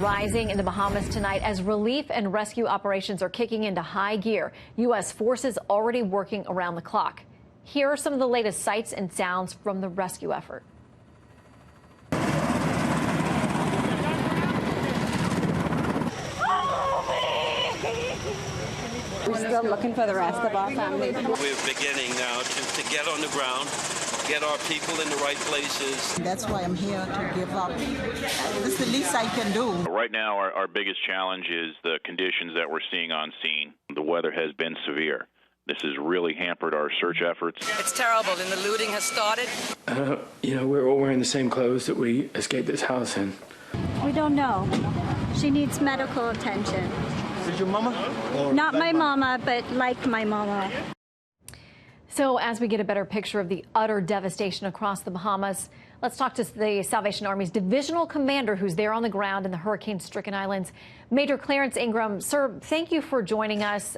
Rising in the Bahamas tonight as relief and rescue operations are kicking into high gear. U.S. forces already working around the clock. Here are some of the latest sights and sounds from the rescue effort. We're still looking for the rest of our family. We're beginning now to get on the ground, get our people in the right places. That's why I'm here to give up. This is the least I can do. Right now, our biggest challenge is the conditions that we're seeing on scene. The weather has been severe. This has really hampered our search efforts. It's terrible, and the looting has started. We're all wearing the same clothes that we escaped this house in. We don't know. She needs medical attention. Is your mama? Not my mama, but like my mama. So as we get a better picture of the utter devastation across the Bahamas, let's talk to the Salvation Army's divisional commander who's there on the ground in the hurricane-stricken islands, Major Clarence Ingram. Sir, thank you for joining us.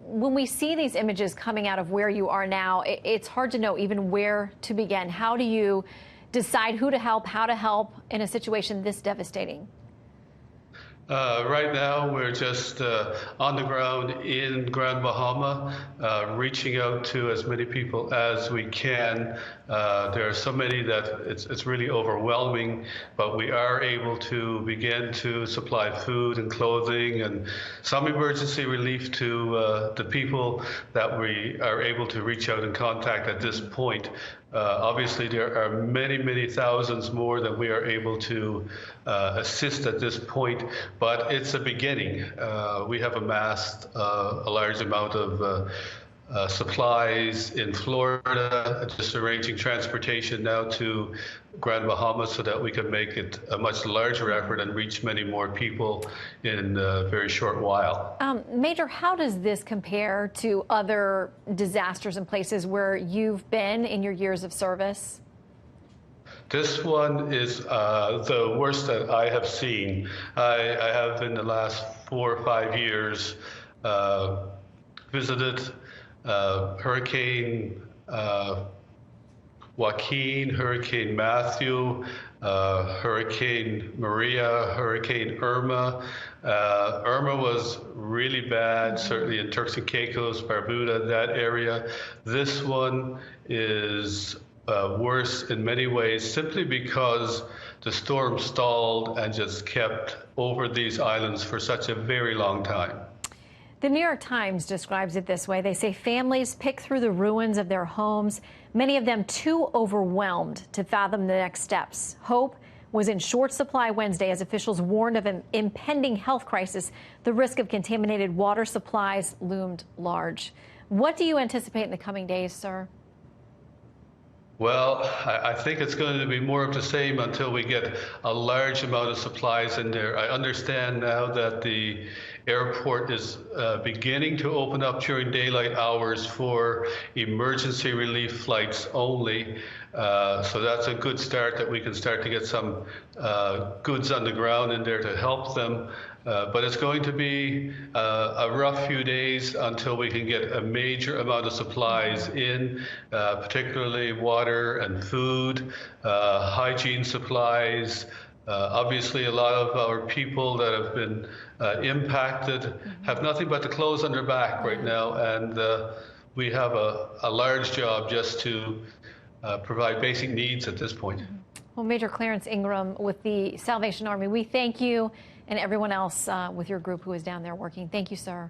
When we see these images coming out of where you are now, it's hard to know even where to begin. How do you decide who to help, how to help in a situation this devastating? Right now, we're just on the ground in Grand Bahama, reaching out to as many people as we can. There are so many that it's really overwhelming, but we are able to begin to supply food and clothing and some emergency relief to the people that we are able to reach out and contact at this point. Obviously, there are many, many thousands more that we are able to assist at this point, but it's a beginning. We have amassed a large amount of supplies in Florida, just arranging transportation now to Grand Bahama so that we can make it a much larger effort and reach many more people in a very short while. Major, how does this compare to other disasters and places where you've been in your years of service? This one is the worst that I have seen. I have in the last 4 or 5 years visited Hurricane Joaquin, Hurricane Matthew, Hurricane Maria, Hurricane Irma. Irma was really bad, certainly in Turks and Caicos, Barbuda, that area. This one is worse in many ways simply because the storm stalled and just kept over these islands for such a very long time. The New York Times describes it this way. They say families pick through the ruins of their homes, many of them too overwhelmed to fathom the next steps. Hope was in short supply Wednesday as officials warned of an impending health crisis. The risk of contaminated water supplies loomed large. What do you anticipate in the coming days, sir? Well, I think it's going to be more of the same until we get a large amount of supplies in there. I understand now that the airport is beginning to open up during daylight hours for emergency relief flights only. So that's a good start, that we can start to get some goods on the ground in there to help them. But it's going to be a rough few days until we can get a major amount of supplies in, particularly water and food, hygiene supplies. Obviously, a lot of our people that have been impacted have nothing but the clothes on their back right now, and we have a large job just to provide basic needs at this point. Well, Major Clarence Ingram with the Salvation Army, we thank you and everyone else with your group who is down there working. Thank you, sir.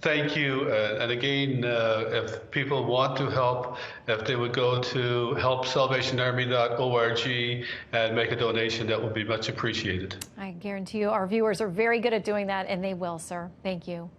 Thank you. And again, if people want to help, if they would go to helpsalvationarmy.org and make a donation, that would be much appreciated. I guarantee you our viewers are very good at doing that, and they will, sir. Thank you.